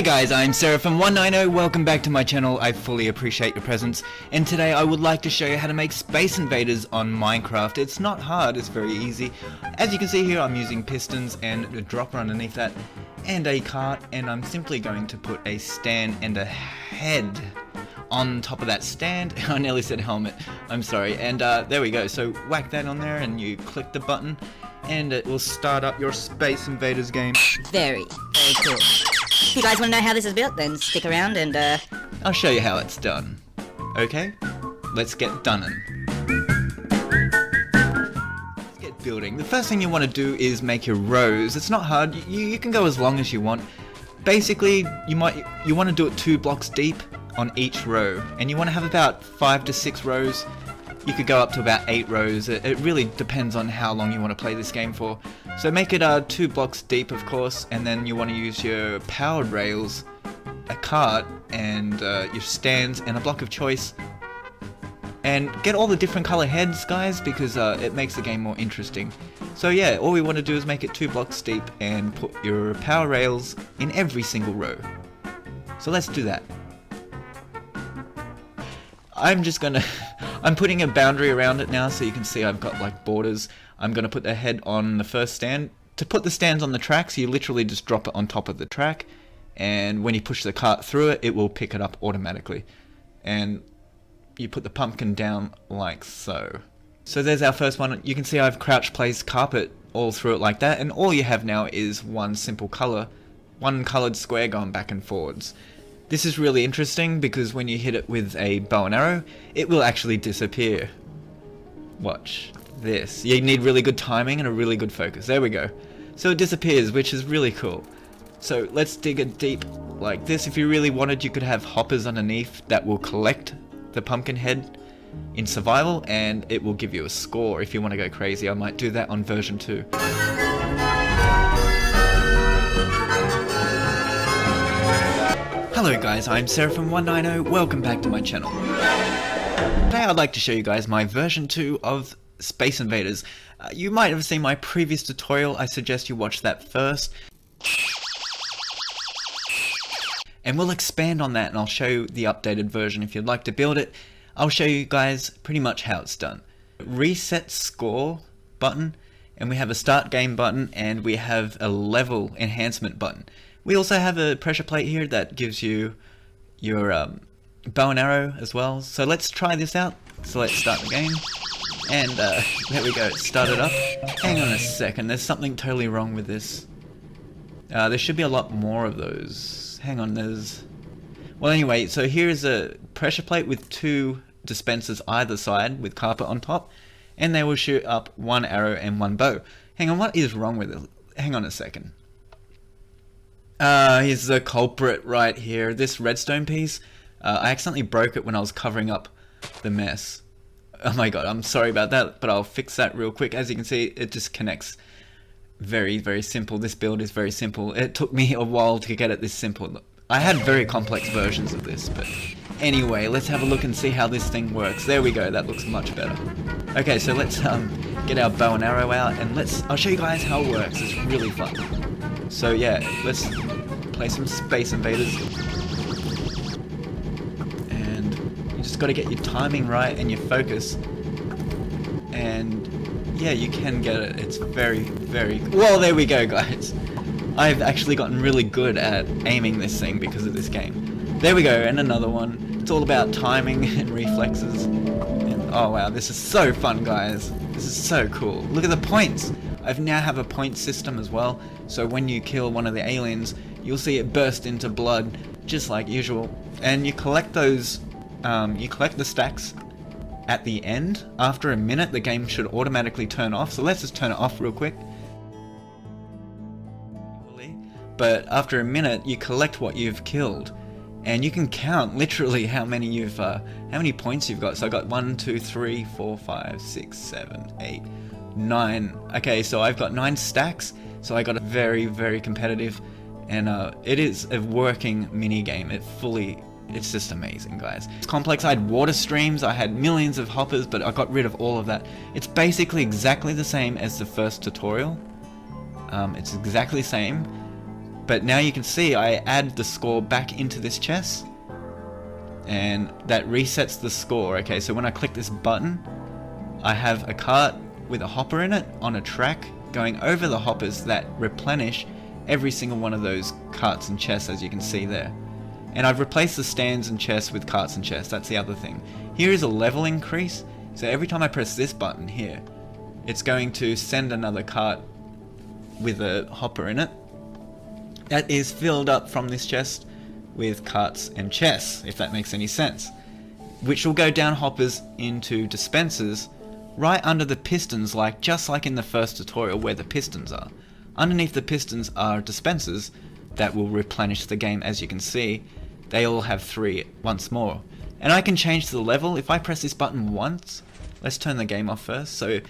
Hey guys, I'm Seraphim 190, welcome back to my channel. I fully appreciate your presence, and today I would like to show you how to make Space Invaders on Minecraft. It's not hard, it's very easy. As you can see here, I'm using pistons and a dropper underneath that, and a cart, and I'm simply going to put a stand and a head on top of that stand. I nearly said helmet, I'm sorry, and there we go. So whack that on there and you click the button, and it will start up your Space Invaders game. Very cool. If you guys want to know how this is built, then stick around and I'll show you how it's done. Okay? Let's get done. Let's get building. The first thing you want to do is make your rows. It's not hard. You can go as long as you want. Basically, you want to do it 2 blocks deep on each row, and you want to have about 5 to 6 rows. You could go up to about 8 rows. It really depends on how long you want to play this game for. So make it 2 blocks deep, of course, and then you want to use your powered rails, a cart, and your stands, and a block of choice. And get all the different color heads, guys, because it makes the game more interesting. So yeah, all we want to do is make it 2 blocks deep and put your power rails in every single row. So let's do that. I'm putting a boundary around it now, so you can see I've got like borders. I'm going to put the head on the first stand. To put the stands on the tracks, you literally just drop it on top of the track, and when you push the cart through it, it will pick it up automatically. And you put the pumpkin down like so. So there's our first one. You can see I've crouch placed carpet all through it like that, and all you have now is one simple color, one colored square going back and forwards. This is really interesting because when you hit it with a bow and arrow, it will actually disappear. Watch this. You need really good timing and a really good focus. There we go. So it disappears, which is really cool. So let's dig it deep like this. If you really wanted, you could have hoppers underneath that will collect the pumpkin head in survival, and it will give you a score if you want to go crazy. I might do that on version 2. Hello guys, I'm Seraphim190, welcome back to my channel. Today I'd like to show you guys my version 2 of Space Invaders. You might have seen my previous tutorial. I suggest you watch that first. And we'll expand on that, and I'll show you the updated version if you'd like to build it. I'll show you guys pretty much how it's done. Reset score button, and we have a start game button, and we have a level enhancement button. We also have a pressure plate here that gives you your bow and arrow as well. So let's try this out. So let's start the game. And there we go, it started up. Hang on a second, there's something totally wrong with this. There should be a lot more of those. Hang on, well anyway, so here's a pressure plate with 2 dispensers either side with carpet on top. And they will shoot up 1 arrow and 1 bow. Hang on, what is wrong with it? Hang on a second. Here's the culprit right here. This redstone piece, I accidentally broke it when I was covering up the mess. Oh my god, I'm sorry about that, but I'll fix that real quick. As you can see, it just connects. Very simple. This build is very simple. It took me a while to get it this simple. I had very complex versions of this, but anyway, let's have a look and see how this thing works. There we go, that looks much better. Okay, so let's get our bow and arrow out, and I'll show you guys how it works. It's really fun. So yeah, let's play some Space Invaders. And you just got to get your timing right and your focus. And yeah, you can get it. It's very well, there we go, guys. I've actually gotten really good at aiming this thing because of this game. There we go, and another one. It's all about timing and reflexes. And oh wow, this is so fun, guys. This is so cool. Look at the points. I now have a point system as well, so when you kill one of the aliens, you'll see it burst into blood, just like usual. And you collect those you collect the stacks at the end. After a minute, the game should automatically turn off. So let's just turn it off real quick. But after a minute, you collect what you've killed, and you can count literally how many points you've got. So I got 1, 2, 3, 4, 5, 6, 7, 8, 9. Okay, so I've got 9 stacks. So I got a very, very competitive, and it is a working mini game. It's just amazing, guys. It's complex. I had water streams, I had millions of hoppers, but I got rid of all of that. It's basically exactly the same as the first tutorial. It's exactly the same. But now you can see I add the score back into this chest, and that resets the score. Okay, so when I click this button, I have a cart with a hopper in it on a track going over the hoppers that replenish every single one of those carts and chests, as you can see there. And I've replaced the stands and chests with carts and chests. That's the other thing. Here is a level increase, so every time I press this button here, it's going to send another cart with a hopper in it that is filled up from this chest with carts and chests, if that makes any sense, which will go down hoppers into dispensers right under the pistons, just like in the first tutorial where the pistons are. Underneath the pistons are dispensers that will replenish the game. As you can see, they all have 3 once more. And I can change the level if I press this button once. Let's turn the game off first. So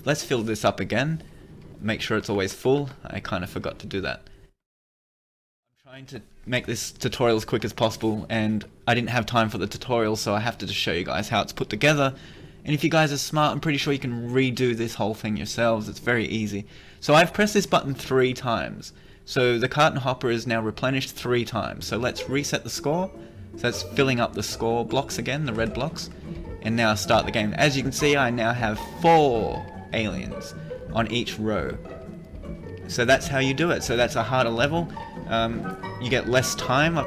let's fill this up again, make sure it's always full. I kind of forgot to do that. Trying to make this tutorial as quick as possible, and I didn't have time for the tutorial, so I have to just show you guys how it's put together. And if you guys are smart, I'm pretty sure you can redo this whole thing yourselves. It's very easy. So I've pressed this button 3 times. So the cart and hopper is now replenished 3 times. So let's reset the score. So that's filling up the score blocks again, the red blocks. And now start the game. As you can see, I now have 4 aliens on each row. So that's how you do it. So that's a harder level. You get less time.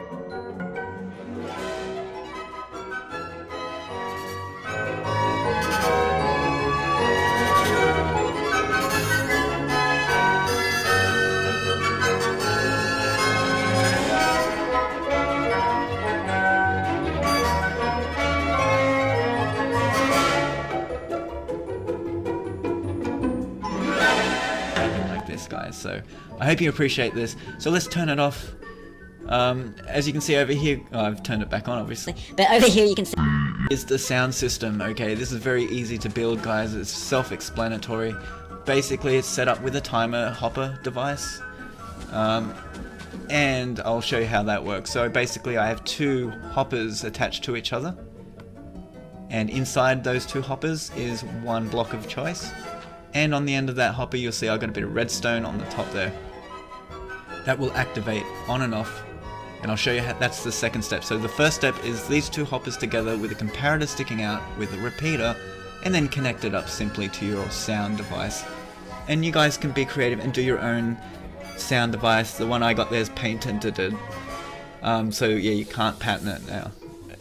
Guys, so I hope you appreciate this. So let's turn it off. As you can see over here, I've turned it back on obviously, but over here you can see is the sound system. Okay, this is very easy to build, guys. It's self-explanatory. Basically it's set up with a timer hopper device, and I'll show you how that works. So basically I have 2 hoppers attached to each other, and inside those 2 hoppers is 1 block of choice. And on the end of that hopper, you'll see I've got a bit of redstone on the top there. That will activate on and off. And I'll show you how that's the second step. So the first step is these 2 hoppers together with a comparator sticking out with a repeater, and then connect it up simply to your sound device. And you guys can be creative and do your own sound device. The one I got there is patented. So yeah, you can't patent it now.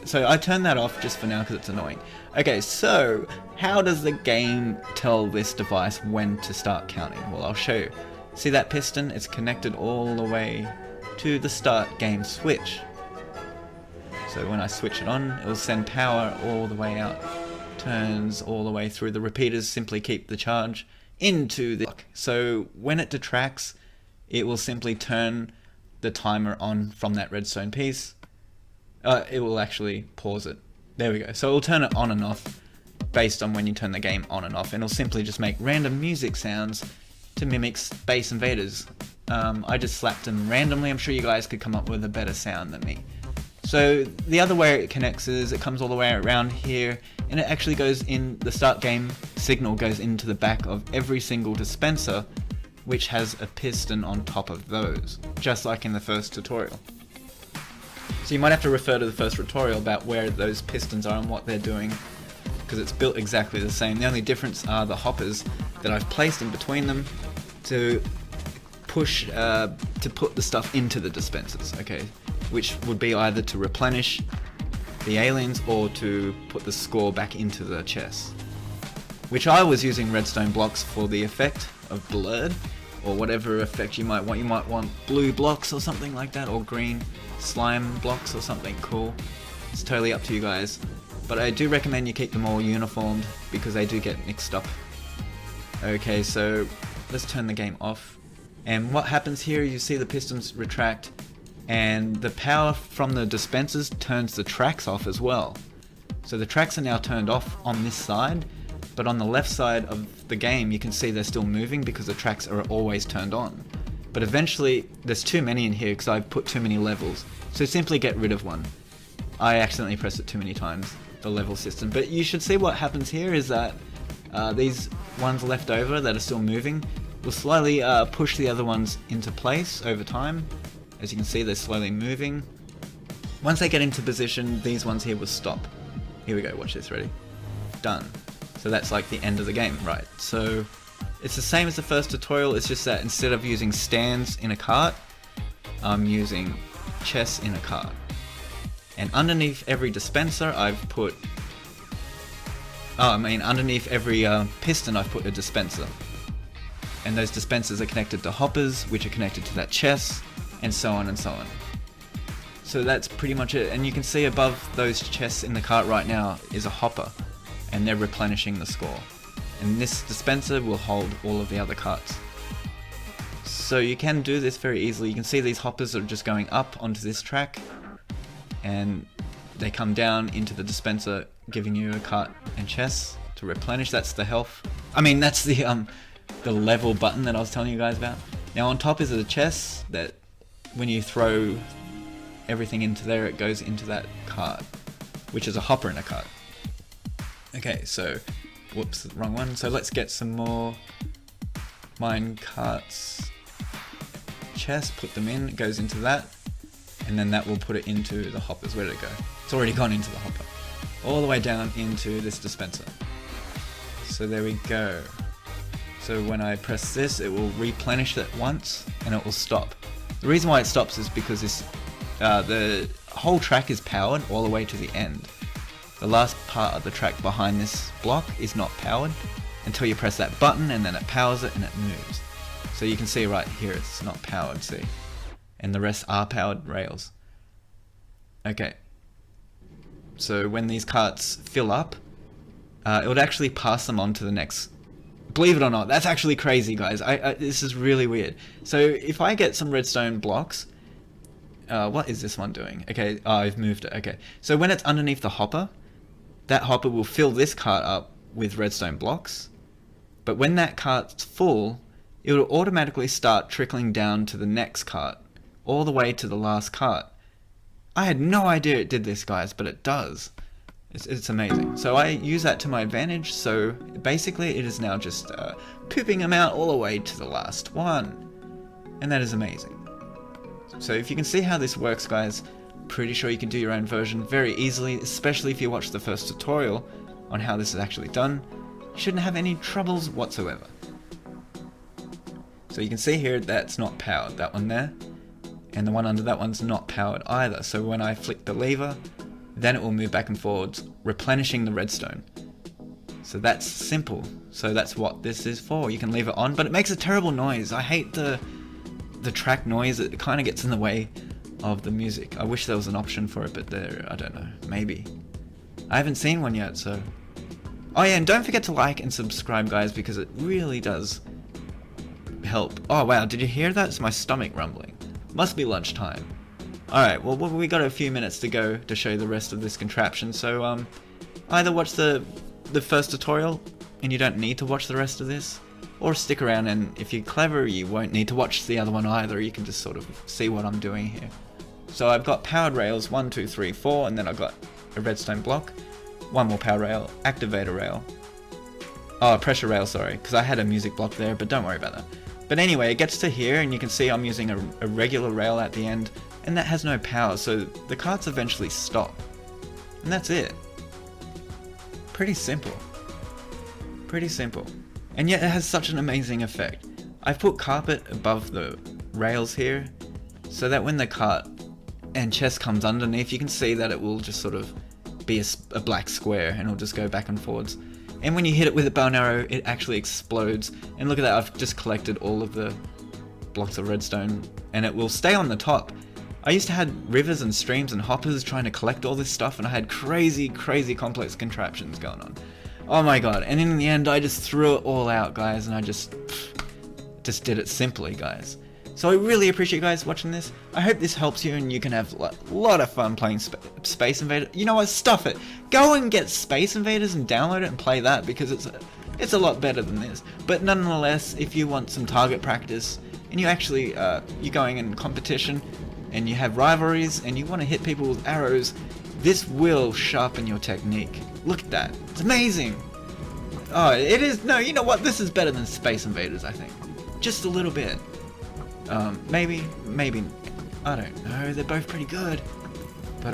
So I turn that off just for now because it's annoying. Okay, so how does the game tell this device when to start counting? Well, I'll show you. See that piston? It's connected all the way to the start game switch. So when I switch it on, it will send power all the way out. Turns all the way through. The repeaters simply keep the charge into the clock. So when it detracts, it will simply turn the timer on from that redstone piece. It will actually pause it. There we go. So it will turn it on and off based on when you turn the game on and off, and it'll simply just make random music sounds to mimic Space Invaders. I just slapped them randomly. I'm sure you guys could come up with a better sound than me. So the other way it connects is it comes all the way around here, and it actually goes in, the start game signal goes into the back of every single dispenser, which has a piston on top of those, just like in the first tutorial. So you might have to refer to the first tutorial about where those pistons are and what they're doing, because it's built exactly the same. The only difference are the hoppers that I've placed in between them to push, to put the stuff into the dispensers, okay? Which would be either to replenish the aliens or to put the score back into the chest. Which I was using redstone blocks for the effect of blurred, or whatever effect you might want. You might want blue blocks or something like that, or green slime blocks or something cool. It's totally up to you guys. But I do recommend you keep them all uniformed because they do get mixed up. Okay, so let's turn the game off. And what happens here, you see the pistons retract and the power from the dispensers turns the tracks off as well. So the tracks are now turned off on this side, but on the left side of the game you can see they're still moving because the tracks are always turned on. But eventually, there's too many in here because I've put too many levels, so simply get rid of one. I accidentally pressed it too many times, the level system. But you should see what happens here is that these ones left over that are still moving will slowly push the other ones into place over time. As you can see, they're slowly moving. Once they get into position, these ones here will stop. Here we go, watch this, ready? Done. So that's like the end of the game, right? So it's the same as the first tutorial, it's just that instead of using stands in a cart, I'm using chests in a cart. And underneath every dispenser I've put... underneath every piston I've put a dispenser. And those dispensers are connected to hoppers, which are connected to that chest, and so on and so on. So that's pretty much it, and you can see above those chests in the cart right now is a hopper, and they're replenishing the score. And this dispenser will hold all of the other carts. So you can do this very easily. You can see these hoppers are just going up onto this track, and they come down into the dispenser, giving you a cart and chest to replenish. That's the health. That's the level button that I was telling you guys about. Now on top is a chest that when you throw everything into there, it goes into that cart, which is a hopper in a cart. Okay, so, whoops, wrong one. So let's get some more mine carts. Chest, put them in, it goes into that, and then that will put it into the hoppers. Where did it go? It's already gone into the hopper. All the way down into this dispenser. So there we go. So when I press this, it will replenish it once, and it will stop. The reason why it stops is because this the whole track is powered all the way to the end. The last part of the track behind this block is not powered until you press that button, and then it powers it and it moves. So you can see right here it's not powered, see? And the rest are powered rails. Okay. So when these carts fill up, it would actually pass them on to the next. Believe it or not, that's actually crazy, guys. This is really weird. So if I get some redstone blocks, what is this one doing? Okay, I've moved it. Okay, so when it's underneath the hopper, that hopper will fill this cart up with redstone blocks. But when that cart's full, it will automatically start trickling down to the next cart, all the way to the last cart. I had no idea it did this, guys, but it does. It's amazing. So I use that to my advantage. So basically it is now just pooping them out all the way to the last one. And that is amazing. So if you can see how this works, guys, pretty sure you can do your own version very easily, especially if you watch the first tutorial on how this is actually done. You shouldn't have any troubles whatsoever. So you can see here that's not powered, that one there. And the one under that one's not powered either. So when I flick the lever, then it will move back and forwards, replenishing the redstone. So that's simple. So that's what this is for. You can leave it on, but it makes a terrible noise. I hate the track noise. It kind of gets in the way of the music. I wish there was an option for it, but I don't know, maybe. I haven't seen one yet, so. Oh yeah, and don't forget to like and subscribe, guys, because it really does help. Oh wow, did you hear that? It's my stomach rumbling. Must be lunchtime. Alright, well we got a few minutes to go to show you the rest of this contraption, so either watch the first tutorial and you don't need to watch the rest of this, or stick around and if you're clever you won't need to watch the other one either, you can just sort of see what I'm doing here. So I've got powered rails 1, 2, 3, 4, and then I've got a redstone block, one more power rail, activator rail, oh pressure rail, sorry, because I had a music block there, but don't worry about that. But anyway, it gets to here and you can see I'm using a regular rail at the end, and that has no power, so the carts eventually stop. And that's it. Pretty simple. Pretty simple. And yet it has such an amazing effect. I've put carpet above the rails here, so that when the cart and chest comes underneath, you can see that it will just sort of be a black square, and it'll just go back and forwards. And when you hit it with a bow and arrow, it actually explodes. And look at that, I've just collected all of the blocks of redstone, and it will stay on the top. I used to have rivers and streams and hoppers trying to collect all this stuff, and I had crazy complex contraptions going on. Oh my god, and in the end I just threw it all out, guys, and I just did it simply, guys. So I really appreciate you guys watching this. I hope this helps you and you can have a lot of fun playing Space Invaders. You know what, stuff it. Go and get Space Invaders and download it and play that, because it's a lot better than this. But nonetheless, if you want some target practice, and you actually, you're going in competition, and you have rivalries, and you want to hit people with arrows, this will sharpen your technique. Look at that. It's amazing. Oh, it is. No, you know what? This is better than Space Invaders, I think. Just a little bit. Maybe. I don't know. They're both pretty good. But,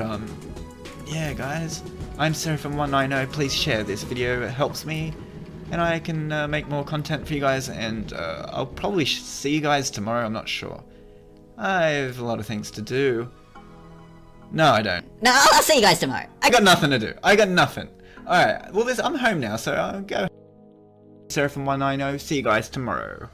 yeah, guys. I'm Seraphim190. Please share this video. It helps me. And I can make more content for you guys. And I'll probably see you guys tomorrow. I'm not sure. I have a lot of things to do. No, I don't. No, I'll see you guys tomorrow. I got nothing to do. I got nothing. Alright, well, I'm home now, so I'll go. Seraphim190, see you guys tomorrow.